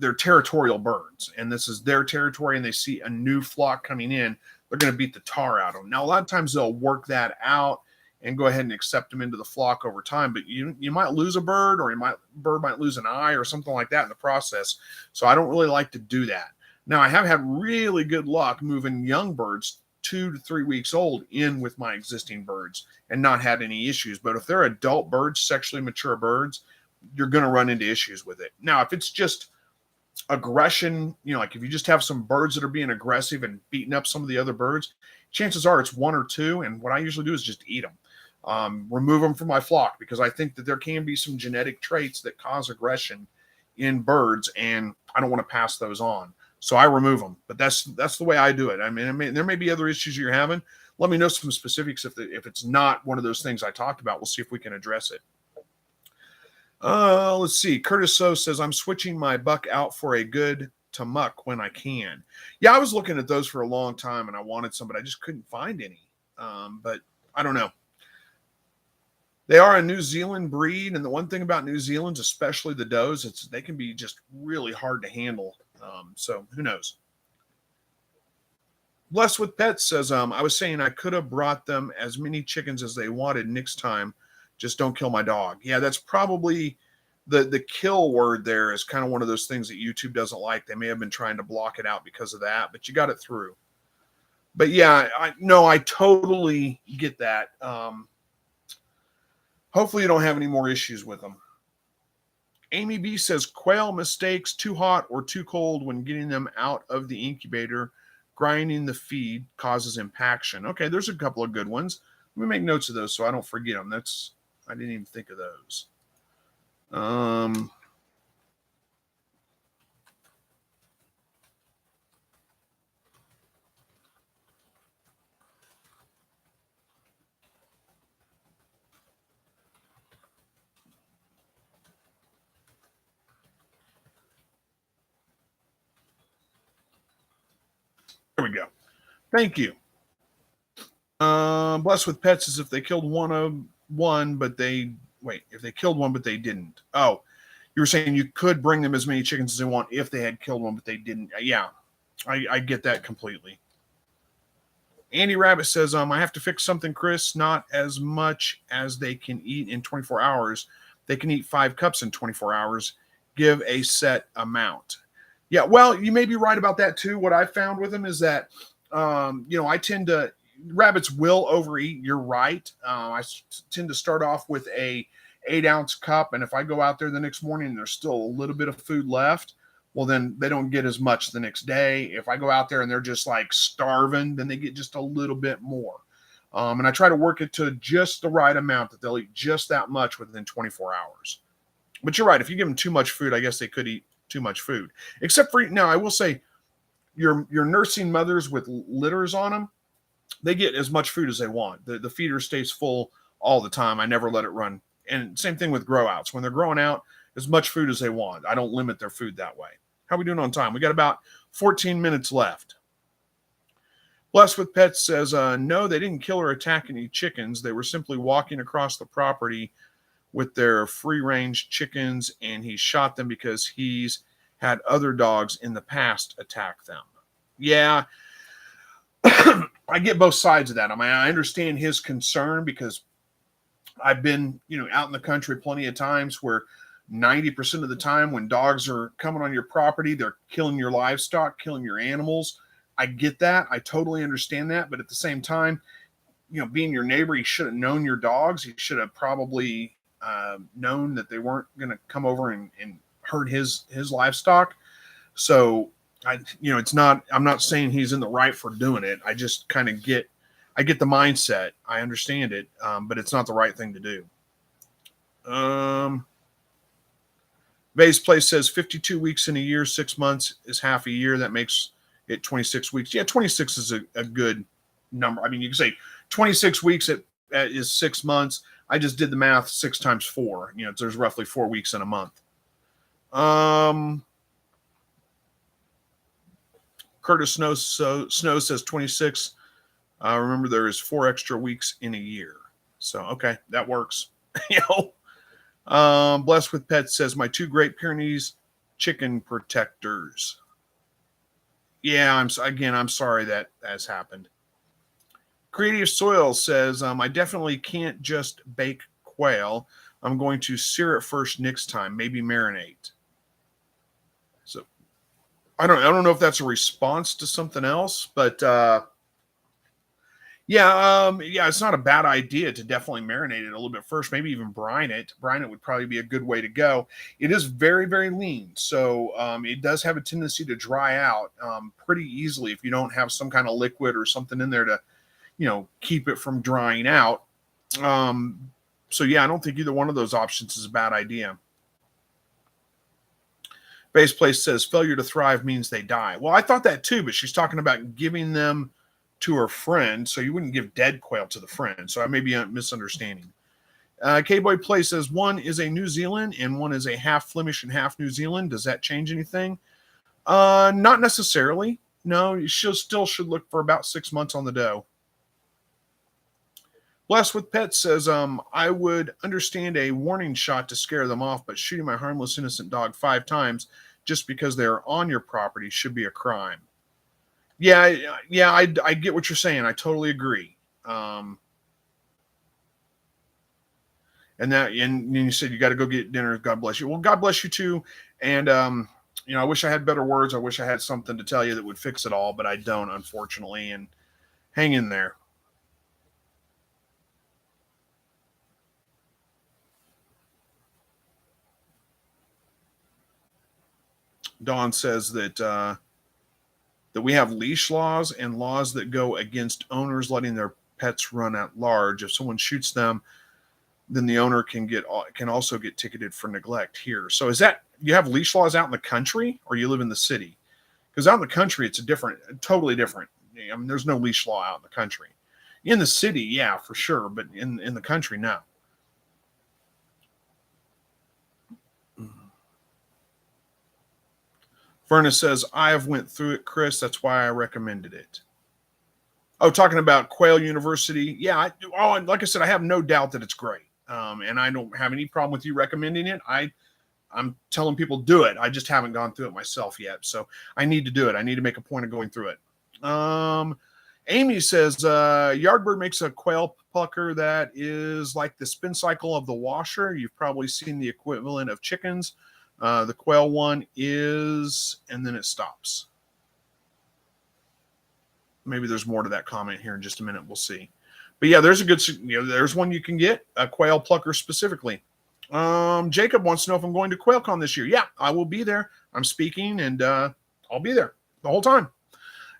Speaker 1: they're territorial birds, and this is their territory, and they see a new flock coming in, they're going to beat the tar out of them. Now, a lot of times they'll work that out and go ahead and accept them into the flock over time, but you might lose a bird, or bird might lose an eye or something like that in the process. So I don't really like to do that. Now, I have had really good luck moving young birds 2 to 3 weeks old in with my existing birds and not had any issues. But if they're adult birds, sexually mature birds, you're going to run into issues with it. Now, if it's just aggression, like if you just have some birds that are being aggressive and beating up some of the other birds, chances are it's 1 or 2. And what I usually do is just eat them, remove them from my flock, because I think that there can be some genetic traits that cause aggression in birds, and I don't want to pass those on. So I remove them, but that's the way I do it. I mean, there may be other issues you're having. Let me know some specifics if it's not one of those things I talked about. We'll see if we can address it. Let's see. Curtis So says, I'm switching my buck out for a good to muck when I can. Yeah, I was looking at those for a long time, and I wanted some, but I just couldn't find any. But I don't know. They are a New Zealand breed, and the one thing about New Zealand's, especially the does, they can be just really hard to handle. So who knows? Blessed with Pets says, I was saying I could have brought them as many chickens as they wanted next time. Just don't kill my dog. Yeah, that's probably the kill word there is kind of one of those things that YouTube doesn't like. They may have been trying to block it out because of that, but you got it through. But yeah, I totally get that. Hopefully you don't have any more issues with them. Amy B says, quail mistakes too hot or too cold when getting them out of the incubator. Grinding the feed causes impaction. Okay, there's a couple of good ones. Let me make notes of those so I don't forget them. I didn't even think of those. There we go. Thank you. Blessed with Pets is if they killed one, but they killed one, but they didn't. Oh, you were saying you could bring them as many chickens as they want if they had killed one, but they didn't. Yeah, I get that completely. Andy Rabbit says, I have to fix something, Chris. Not as much as they can eat in 24 hours. They can eat 5 cups in 24 hours. Give a set amount. Yeah, well, you may be right about that too. What I found with them is that I tend to, rabbits will overeat. You're right. Tend to start off with a 8-ounce cup. And if I go out there the next morning and there's still a little bit of food left, well, then they don't get as much the next day. If I go out there and they're just like starving, then they get just a little bit more. And I try to work it to just the right amount that they'll eat just that much within 24 hours. But you're right. If you give them too much food, I guess they could eat too much food. Except for, now, I will say, your nursing mothers with litters on them, they get as much food as they want. The feeder stays full all the time. I never let it run. And same thing with grow outs. When they're growing out, as much food as they want. I don't limit their food that way. How are we doing on time? We got about 14 minutes left. Blessed with Pets says, no, they didn't kill or attack any chickens. They were simply walking across the property with their free-range chickens, and he shot them because he's had other dogs in the past attack them. Yeah, I get both sides of that. I mean, I understand his concern because I've been, out in the country plenty of times where 90% of the time when dogs are coming on your property, they're killing your livestock, killing your animals. I get that. I totally understand that. But at the same time, being your neighbor, he should have known your dogs. He should have probably known that they weren't going to come over and hurt his livestock. So it's not, I'm not saying he's in the right for doing it. I just kind of get the mindset. I understand it, but it's not the right thing to do. Vay's Place says 52 weeks in a year, 6 months is half a year. That makes it 26 weeks. Yeah, 26 is a good number. I mean, you can say 26 weeks is 6 months. I just did the math. 6 times 4. There's roughly 4 weeks in a month. Curtis Snow says 26. Remember, there is 4 extra weeks in a year. So, okay, that works. Blessed with Pets says, my 2 Great Pyrenees chicken protectors. Yeah, I'm sorry that has happened. Creative Soil says, I definitely can't just bake quail. I'm going to sear it first next time, maybe marinate. So I don't know if that's a response to something else, but it's not a bad idea to definitely marinate it a little bit first, maybe even brine it. Brine it would probably be a good way to go. It is very, very lean, so it does have a tendency to dry out pretty easily if you don't have some kind of liquid or something in there to, keep it from drying out. So yeah, I don't think either one of those options is a bad idea. Base Place says failure to thrive means they die. Well, I thought that too, but she's talking about giving them to her friend, so you wouldn't give dead quail to the friend. So I may be misunderstanding. K-Boy Play says one is a New Zealand and one is a half Flemish and half New Zealand. Does that change anything? Not necessarily. No, you still should look for about 6 months on the doe. Blessed with Pets says, I would understand a warning shot to scare them off, but shooting my harmless innocent dog 5 times just because they're on your property should be a crime. Yeah, I get what you're saying. I totally agree. And you said you got to go get dinner. God bless you. Well, God bless you too. And I wish I had better words. I wish I had something to tell you that would fix it all, but I don't, unfortunately. And hang in there. Dawn says that we have leash laws and laws that go against owners letting their pets run at large. If someone shoots them, then the owner can also get ticketed for neglect here. So is that, you have leash laws out in the country or you live in the city? Because out in the country, it's totally different. I mean, there's no leash law out in the country. In the city, yeah, for sure. But in the country, no. Furnace says, I have went through it, Chris. That's why I recommended it. Oh, talking about Quail University. Yeah. Like I said, I have no doubt that it's great. And I don't have any problem with you recommending it. I'm telling people do it. I just haven't gone through it myself yet. So I need to do it. I need to make a point of going through it. Amy says, Yardbird makes a quail plucker that is like the spin cycle of the washer. You've probably seen the equivalent of chickens. The quail one is, and then it stops. maybe there's more to that comment here in just a minute. We'll see. But yeah, there's a good, there's one you can get, a quail plucker specifically. Jacob wants to know if I'm going to QuailCon this year. Yeah, I will be there. I'm speaking, and I'll be there the whole time.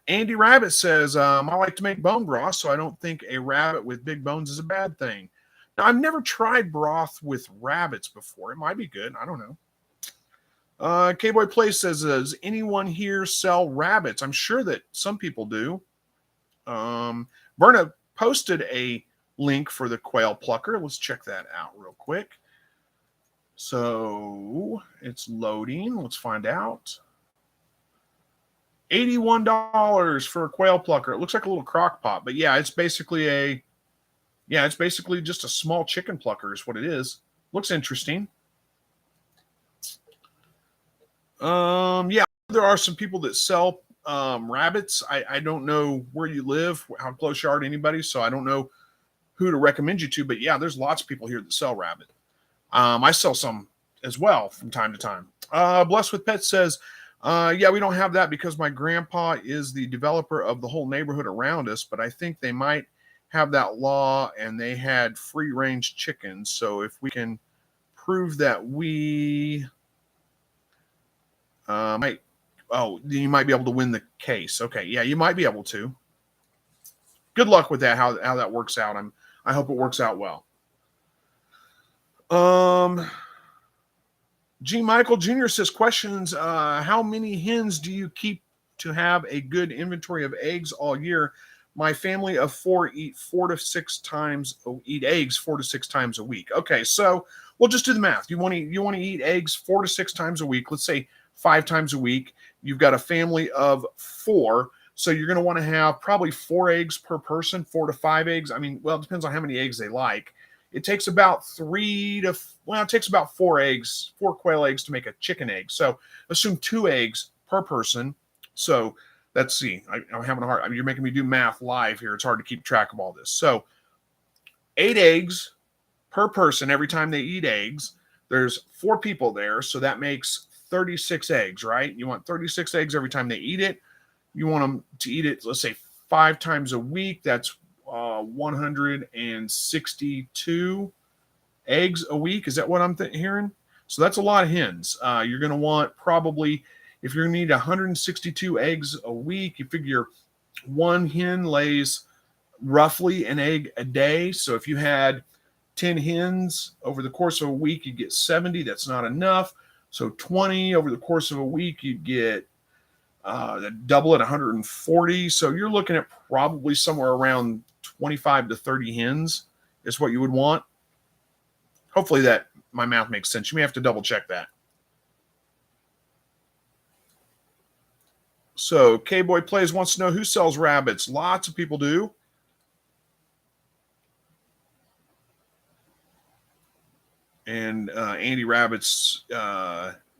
Speaker 1: Andy Rabbit says, I like to make bone broth, so I don't think a rabbit with big bones is a bad thing. Now, I've never tried broth with rabbits before. It might be good. I don't know. K-Boy Place says, does anyone here sell rabbits? I'm sure that some people do. Verna posted a link for the quail plucker. Let's check that out real quick. So it's loading. Let's find out. $81 for a quail plucker. It looks like a little crock pot, but yeah, it's basically just a small chicken plucker is what it is. Looks interesting. Yeah, there are some people that sell rabbits. I don't know where you live, how close you are to anybody, so I don't know who to recommend you to, but yeah, there's lots of people here that sell rabbit. I sell some as well from time to time. Blessed with Pets says, yeah, we don't have that because my grandpa is the developer of the whole neighborhood around us, but I think they might have that law and they had free range chickens. So if we can prove that we you might be able to win the case. Okay. Yeah, you might be able to. Good luck with that. How that works out. I hope it works out well. G. Michael Jr. says, questions, how many hens do you keep to have a good inventory of eggs all year? My family of 4 eat eggs 4 to 6 times a week. Okay, so we'll just do the math. You want to eat eggs 4 to 6 times a week. Let's say 5 times a week. You've got a family of 4, so you're going to want to have probably 4 eggs per person, 4 to 5 eggs. I mean, well, it depends on how many eggs they like. It takes about 4 eggs, 4 quail eggs to make a chicken egg. So assume 2 eggs per person. So let's see. I'm having a hard. I mean, you're making me do math live here. It's hard to keep track of all this. So 8 eggs per person every time they eat eggs. There's 4 people there, so that makes 36 eggs, right? You want 36 eggs every time they eat it. You want them to eat it, let's say 5 times a week. That's 162 eggs a week. Is that what I'm hearing? So that's a lot of hens. You're going to want probably, if you're going to need 162 eggs a week, you figure 1 hen lays roughly an egg a day. So if you had 10 hens over the course of a week, you'd get 70. That's not enough. So 20 over the course of a week, you'd get double at 140. So you're looking at probably somewhere around 25 to 30 hens is what you would want. Hopefully that my math makes sense. You may have to double check that. So K-Boy Plays wants to know who sells rabbits. Lots of people do. And Andy Rabbit's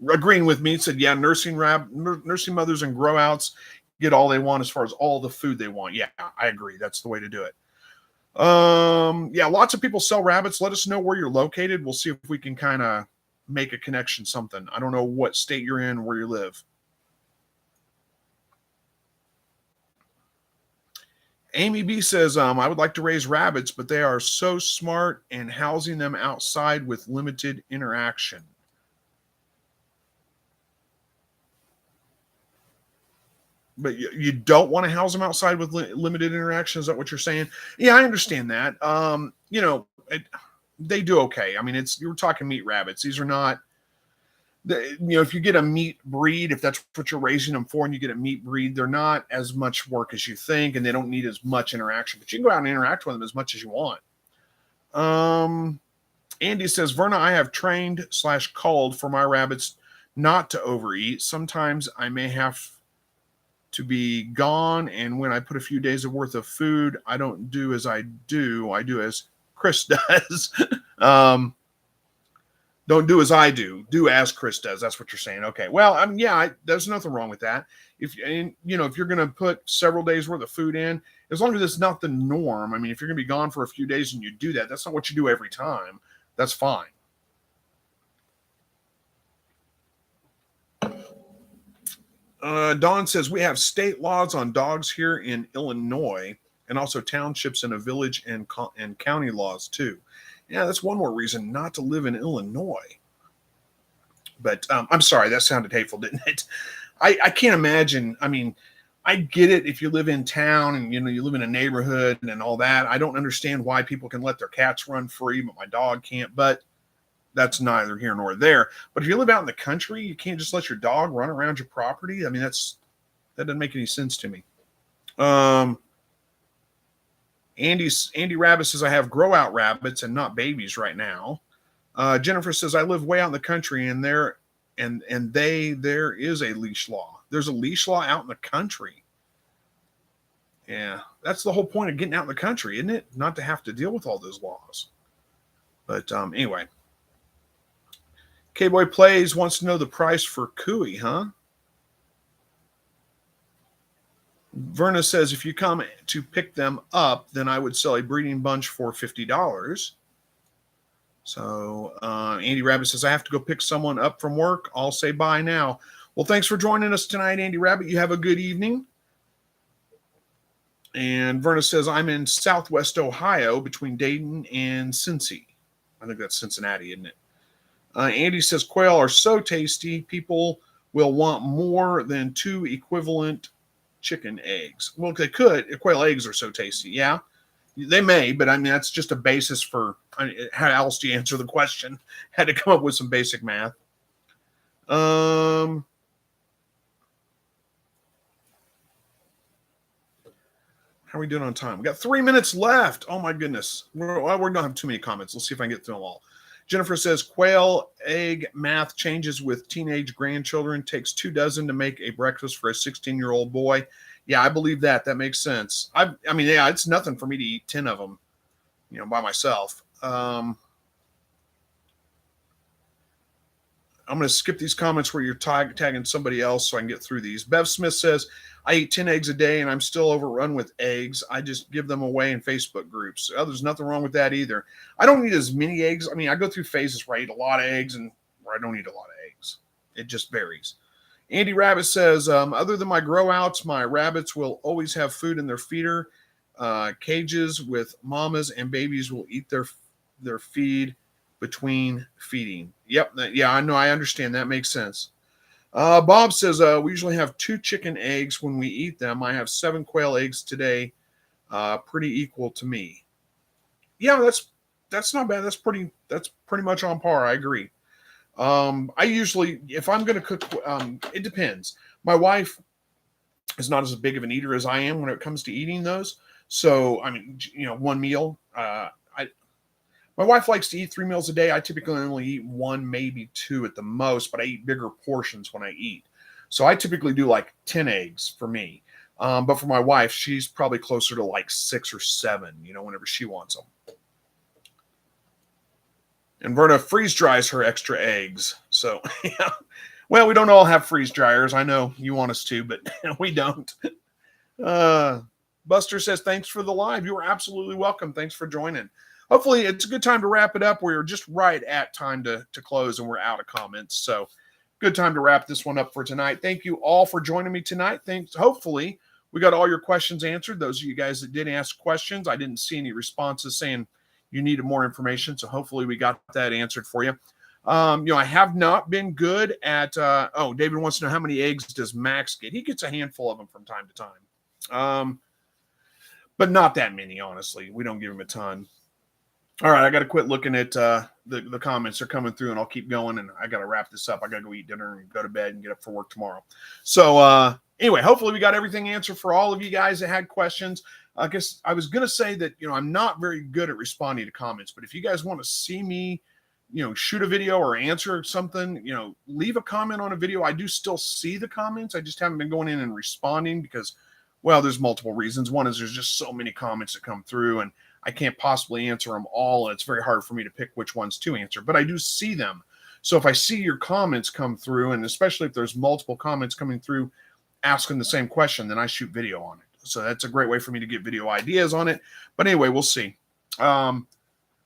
Speaker 1: agreeing with me. Said, yeah, nursing mothers and grow outs get all they want as far as all the food they want. Yeah, I agree. That's the way to do it. Yeah, lots of people sell rabbits. Let us know where you're located. We'll see if we can kind of make a connection, something. I don't know what state you're in, where you live. Amy B says, I would like to raise rabbits, but they are so smart and housing them outside with limited interaction. But you don't want to house them outside with limited interaction. Is that what you're saying? Yeah, I understand that. They do okay. I mean, you're talking meat rabbits. These are not, if you get a meat breed, if that's what you're raising them for, and you get a meat breed, they're not as much work as you think, and they don't need as much interaction. But you can go out and interact with them as much as you want. Andy says, Verna, I have trained / culled for my rabbits not to overeat. Sometimes I may have to be gone, and when I put a few days of worth of food, I don't do as I do. I do as Chris does. Don't do as I do. Do as Chris does. That's what you're saying. Okay. Well, I mean, yeah, there's nothing wrong with that. If you're going to put several days worth of food in, as long as it's not the norm. I mean, if you're going to be gone for a few days and you do that, that's not what you do every time. That's fine. Don says we have state laws on dogs here in Illinois, and also townships and a village and county laws too. Yeah, that's one more reason not to live in Illinois. But I'm sorry, that sounded hateful, didn't it? I can't imagine. I mean, I get it if you live in town and you live in a neighborhood and all that. I don't understand why people can let their cats run free, but my dog can't. But that's neither here nor there. But if you live out in the country, you can't just let your dog run around your property. I mean, that doesn't make any sense to me. Andy Rabbit says I have grow out rabbits and not babies right now. Jennifer says I live way out in the country and there is a leash law. There's a leash law out in the country. Yeah, that's the whole point of getting out in the country, isn't it? Not to have to deal with all those laws. But anyway. K-Boy Plays wants to know the price for Cooey, huh? Verna says, if you come to pick them up, then I would sell a breeding bunch for $50. So Andy Rabbit says, I have to go pick someone up from work. I'll say bye now. Well, thanks for joining us tonight, Andy Rabbit. You have a good evening. And Verna says, I'm in Southwest Ohio between Dayton and Cincy. I think that's Cincinnati, isn't it? Andy says, quail are so tasty, people will want more than 2 equivalent chicken eggs. Well, they could. Quail eggs are so tasty. Yeah, they may, but I mean, that's just a basis for how else do you answer the question? Had to come up with some basic math. How are we doing on time? We got 3 minutes left. Oh my goodness. We're going to have too many comments. Let's see if I can get through them all. Jennifer says, quail egg math changes with teenage grandchildren. Takes 2 dozen to make a breakfast for a 16-year-old boy. Yeah, I believe that. That makes sense. I mean, yeah, it's nothing for me to eat 10 of them, by myself. I'm going to skip these comments where you're tagging somebody else so I can get through these. Bev Smith says, I eat 10 eggs a day and I'm still overrun with eggs. I just give them away in Facebook groups. There's nothing wrong with that either. I don't eat as many eggs. I mean, I go through phases where I eat a lot of eggs and where I don't eat a lot of eggs. It just varies. Andy Rabbit says, other than my grow outs, my rabbits will always have food in their feeder cages with mamas, and babies will eat their feed between feeding. Yep. Yeah, I know. I understand. That makes sense. Bob says, we usually have 2 chicken eggs when we eat them. I have 7 quail eggs today. Pretty equal to me. Yeah, that's not bad. That's pretty much on par. I agree. I usually, if I'm going to cook, it depends. My wife is not as big of an eater as I am when it comes to eating those. So, I mean, one meal, my wife likes to eat 3 meals a day. I typically only eat 1, maybe 2 at the most, but I eat bigger portions when I eat. So I typically do like 10 eggs for me. But for my wife, she's probably closer to like 6 or 7, whenever she wants them. And Verna freeze dries her extra eggs. So, yeah. Well, we don't all have freeze dryers. I know you want us to, but we don't. Buster says, thanks for the live. You are absolutely welcome. Thanks for joining. Hopefully, it's a good time to wrap it up. We're just right at time to close, and we're out of comments. So, good time to wrap this one up for tonight. Thank you all for joining me tonight. Thanks. Hopefully, we got all your questions answered. Those of you guys that did ask questions, I didn't see any responses saying you needed more information. So, hopefully, we got that answered for you. I have not been good at. David wants to know how many eggs does Max get. He gets a handful of them from time to time, but not that many. Honestly, we don't give him a ton. All right, I got to quit looking at the comments. They're coming through, and I'll keep going. And I got to wrap this up. I got to go eat dinner and go to bed and get up for work tomorrow. So anyway, hopefully we got everything answered for all of you guys that had questions. I guess I was going to say that I'm not very good at responding to comments, but if you guys want to see me, shoot a video or answer something, leave a comment on a video. I do still see the comments. I just haven't been going in and responding because, well, there's multiple reasons. One is there's just so many comments that come through, and I can't possibly answer them all, and it's very hard for me to pick which ones to answer, but I do see them. So if I see your comments come through, and especially if there's multiple comments coming through asking the same question, then I shoot video on it. So that's a great way for me to get video ideas on it. But anyway, we'll see. I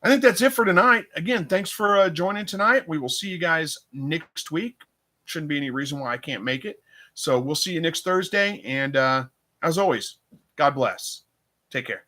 Speaker 1: think that's it for tonight. Again, thanks for joining tonight. We will see you guys next week. Shouldn't be any reason why I can't make it. So we'll see you next Thursday. And as always, God bless. Take care.